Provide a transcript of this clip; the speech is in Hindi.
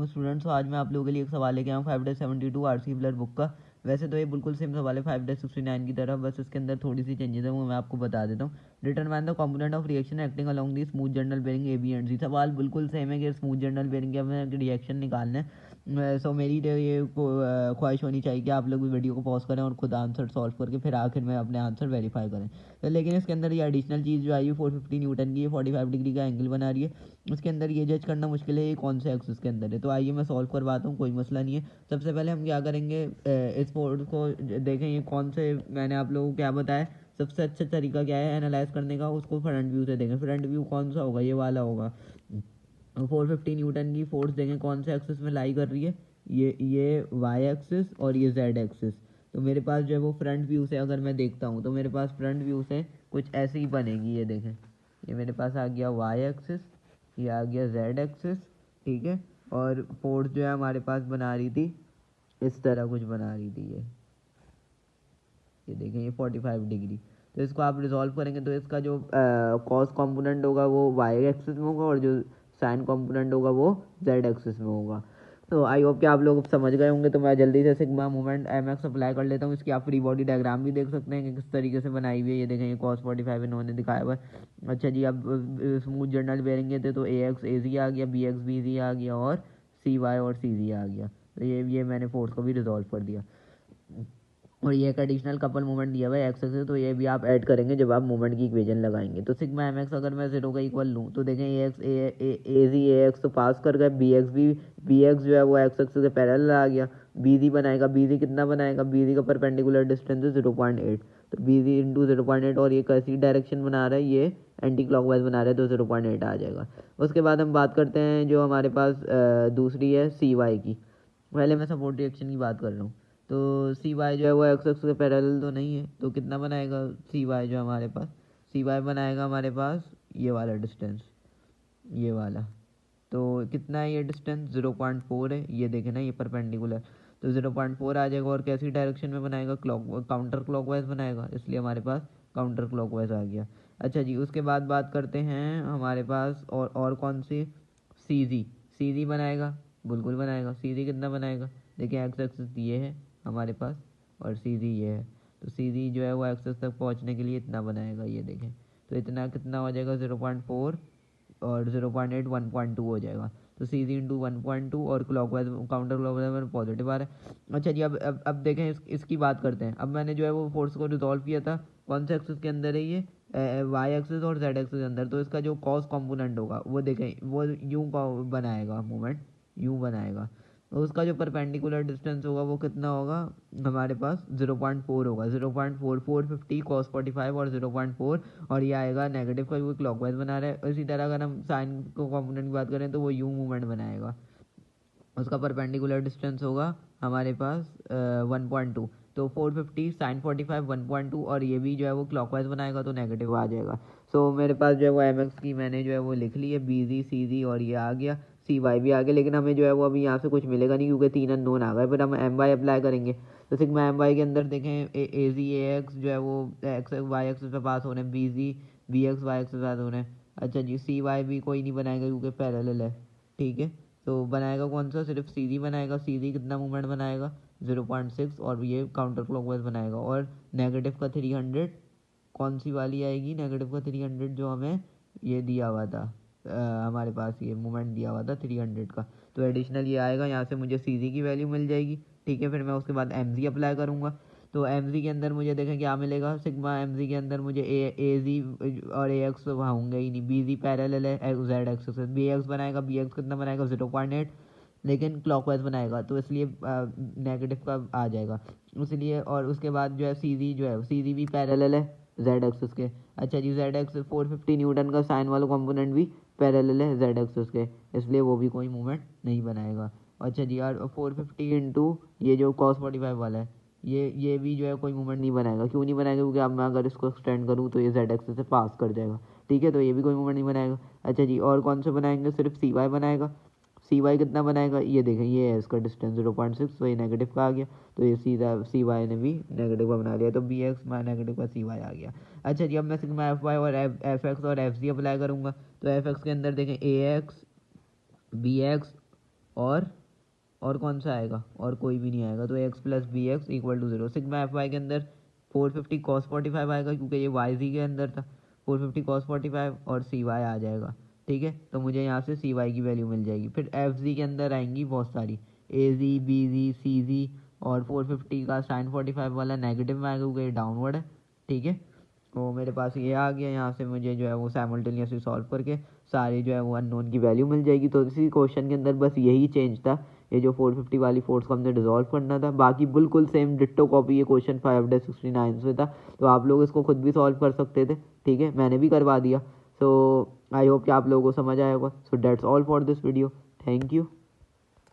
स्टूडेंट्स। तो आज मैं आप लोगों के लिए एक सवाल लेके आया हूँ 5-72 आरसी ब्लर बुक का। वैसे तो ये बिल्कुल सेम सवाल है 5-69 की तरह, बस इसके अंदर थोड़ी सी चेंजेस है, वो मैं आपको बता देता हूँ। Determine the component of reaction acting along the smooth journal bearing A B and C. सवाल बिल्कुल सेम है कि स्मूथ जर्नल बेरिंग के हमें रिएक्शन निकालना है। सो मेरी तो ये ख्वाहिश होनी चाहिए कि आप लोग भी वीडियो को पॉज करें और खुद आंसर सॉल्व करके फिर आखिर में अपने आंसर वेरीफाई करें। तो लेकिन इसके अंदर ये एडिशनल चीज़ जो आई है 450 न्यूटन की, ये 45 डिग्री का एंगल बना रही है। उसके अंदर ये जज करना मुश्किल है ये कौन से एक्सिस के अंदर है। तो आइए मैं सॉल्व करवाता हूँ, कोई मसला नहीं है। सबसे पहले हम क्या करेंगे, इस बोर्ड को देखें ये कौन से, मैंने आप लोगों को क्या बताया, सबसे अच्छा तरीका क्या है एनालाइज करने का, उसको फ्रंट व्यू से देखें। फ्रंट व्यू कौन सा होगा, ये वाला होगा। 450 न्यूटन की फोर्स देखें कौन से एक्सिस में लाई कर रही है, ये वाई एक्सिस और ये जेड एक्सिस। तो मेरे पास जो है वो फ्रंट व्यू से अगर मैं देखता हूँ तो मेरे पास फ्रंट व्यू से कुछ ऐसे ही बनेगी। ये देखें, ये मेरे पास आ गया वाई एक्सिस, ये आ गया जेड एक्सिस, ठीक है। और फोर्स जो है हमारे पास बना रही थी, इस तरह कुछ बना रही थी ये देखें, ये 45 डिग्री। तो इसको आप रिजॉल्व करेंगे तो इसका जो कॉस कंपोनेंट होगा वो वाई एक्सिस में होगा और जो साइन कंपोनेंट होगा वो जेड एक्सिस में होगा। तो आई होप कि आप लोग समझ गए होंगे। तो मैं जल्दी से sigma moment M X apply कर लेता हूँ। इसकी आप फ्री बॉडी डायग्राम भी देख सकते हैं कि किस तरीके से बनाई हुई है। ये देखें, ये कॉस 45 इन्होंने दिखाया हुआ है। अच्छा जी, अब स्मूथ जर्नल बेरिंग थे तो ए एक्स ए जी आ गया, बी एक्स बी जी आ गया और सी वाई और सी जी आ गया। तो ये मैंने फोर्स को भी रिजॉल्व कर दिया। और ये एक एडिशनल कपल मोमेंट दिया हुआ है एक्स एक्सिस, तो ये भी आप ऐड करेंगे जब आप मोमेंट की इक्वेशन लगाएंगे। तो सिग्मा एम एक्स अगर मैं 0 का इक्वल लूँ तो देखें ए एक्स ए जी ए एक्स तो पास कर गए, बी एक्स जो है वो एक्स एक्सिस से पैरेलल आ गया। बी जी बनाएगा, बी जी कितना बनाएगा, बी जी का परपेंडिकुलर डिस्टेंस है 0.8, तो बी जी इंटू 0.8, और ये कैसी डायरेक्शन बना रहा है, ये एंटी क्लॉकवाइज बना रहा है, तो 0.8 आ जाएगा। उसके बाद हम बात करते हैं जो हमारे पास दूसरी है सी वाई की। पहले मैं सपोर्ट रिएक्शन की बात कर रहा हूँ। तो सी वाई जो है वो एक्स एक्स के पैरेलल तो नहीं है, तो कितना बनाएगा सी वाई, जो हमारे पास सी वाई बनाएगा हमारे पास ये वाला डिस्टेंस, ये वाला। तो कितना है ये डिस्टेंस, 0.4 है। ये देखें ना, ये परपेंडिकुलर, तो 0.4 आ जाएगा। और कैसी डायरेक्शन में बनाएगा, काउंटर क्लॉकवाइज बनाएगा, इसलिए हमारे पास काउंटर क्लॉकवाइज आ गया। अच्छा जी, उसके बाद बात करते हैं हमारे पास और कौन सी, सी जी बनाएगा, बिल्कुल बनाएगा। सी जी कितना बनाएगा, देखिए एक्स एक्सिस ये है हमारे पास और सी जी ये है। तो सी जी जो है वो एक्सिस तक पहुंचने के लिए इतना बनाएगा, ये देखें। तो इतना कितना हो जाएगा, 0.4 और 0.8 1.2 हो जाएगा। तो सी जी इंटू 1.2 और क्लॉकवाइज काउंटर क्लॉकवाइज में पॉजिटिव आ रहा है। अच्छा जी, अब देखें इसकी बात करते हैं। अब मैंने जो है वो फोर्स को रिजॉल्व किया था कौन से एक्सिस के अंदर है, ये वाई एक्सिस और जेड एक्सिस के अंदर। तो इसका जो कॉस कंपोनेंट होगा वो देखें, वो यूं बनाएगा मूवमेंट, यूं बनाएगा। तो उसका जो परपेंडिकुलर डिस्टेंस होगा वो कितना होगा हमारे पास, 0.4 होगा। 0.4 450 cos 45 और 0.4, और ये आएगा नेगेटिव का, वो क्लॉकवाइज बना रहा है। इसी तरह अगर हम साइन को कंपोनेंट की बात करें तो वो यू मूवमेंट बनाएगा, उसका परपेंडिकुलर डिस्टेंस होगा हमारे पास 1.2। तो 450 साइन 45 1.2, और ये भी जो है वो क्लॉकवाइज बनाएगा तो नेगेटिव आ जाएगा। सो मेरे पास जो है वो एम एक्स की मैंने जो है वो लिख ली है, बी जी सी जी और ये आ गया, सी वाई भी आ गया। लेकिन हमें जो है वो अभी यहाँ से कुछ मिलेगा नहीं क्योंकि 3 अननोन आ गए। फिर हम एम वाई अप्लाई करेंगे। तो सिग्मा एम वाई के अंदर देखें, ए जी ए एक्स जो है वो एक्स वाई एक्स पे पास हो रहे हैं, B G B X Y X पे पास हो रहे हैं। अच्छा जी, सी वाई भी कोई नहीं बनाएगा क्योंकि पैरेलल है, ठीक है। तो बनाएगा कौन सा, सिर्फ सी जी बनाएगा। सी जी कितना मूवमेंट बनाएगा, 0.6, और ये काउंटर क्लॉकवाइज बनाएगा। और नेगेटिव का 300 कौन सी वाली आएगी, नेगेटिव का 300 जो हमें ये दिया हुआ था, हमारे पास ये मूवमेंट दिया हुआ था 300 का। तो एडिशनल ये आएगा, यहाँ से मुझे सी जी की वैल्यू मिल जाएगी, ठीक है। फिर मैं उसके बाद एम जी अप्लाई करूँगा। तो एम जी के अंदर मुझे देखें क्या मिलेगा, सिग्मा एम जी के अंदर मुझे ए जी और ए एक्स वहाँ होंगे ही नहीं, बी जी पैरेलल है जेड एक्स से, बी एक्स बनाएगा, बी एक्स कितना बनाएगा 0.8, लेकिन क्लॉकवाइज बनाएगा तो इसलिए नेगेटिव का आ जाएगा इसलिए। और उसके बाद जो है सी जी, जो है सी जी भी पैरेलल है जेड एक्सिस के। अच्छा जी, जेड एक्सिस 450 न्यूटन का साइन वाला कंपोनेंट भी पैरेलल है जेड एक्सिस के, इसलिए वो भी कोई मूवमेंट नहीं बनाएगा। अच्छा जी, और 450 इंटू ये जो cos 45 वाला है, ये भी जो है कोई मूवमेंट नहीं बनाएगा। क्यों नहीं बनाएगा, क्योंकि अब मैं अगर इसको एक्सटेंड करूँ तो ये जेड एक्सिस से पास कर जाएगा, ठीक है। तो ये भी कोई मूवमेंट नहीं बनाएगा। अच्छा जी, और कौन से बनाएंगे, सिर्फ सी वाई बनाएगा। सी वाई कितना बनाएगा, ये देखें, ये है इसका डिस्टेंस 0.6, तो ये नेगेटिव का आ गया। तो ये सीधा सी वाई ने भी नेगेटिव का बना दिया, तो बी एक्स माई नेगेटिव का सी वाई आ गया। अच्छा जी, अब मैं सिग्मा एफ वाई और एफ एक्स और एफ जी अप्लाई करूँगा। तो एफ एक्स के अंदर देखें ए एक्स बी एक्स और कौन सा आएगा, और कोई भी नहीं आएगा। तो X plus B X equal to 0। Sigma F Y के अंदर 450 कॉस 45 आएगा, क्योंकि ये वाई जी के अंदर था। 450 कॉस 45 और सी वाई आ जाएगा, ठीक है। तो मुझे यहाँ से सी वाई की वैल्यू मिल जाएगी। फिर एफ जी के अंदर आएंगी बहुत सारी, ए जी, बी जी, सी जी, और 450 का साइन 45 वाला नेगेटिव में आएगा क्योंकि ये डाउनवर्ड है, ठीक है। तो मेरे पास ये आ गया। यहाँ से मुझे जो है वो साइमल्टेनियसली सॉल्व करके सारी जो है वो अननोन की वैल्यू मिल जाएगी। तो इसी क्वेश्चन के अंदर बस यही चेंज था, ये जो 450 वाली फोर्स को हमने डिजोल्व करना था। बाकी बिल्कुल सेम डिट्टो कॉपी ये क्वेश्चन 5-69 से था। तो आप लोग इसको खुद भी सॉल्व कर सकते थे, ठीक है, मैंने भी करवा दिया। सो आई होप कि आप लोगों को समझ आया होगा। So that's all for this video. Thank you.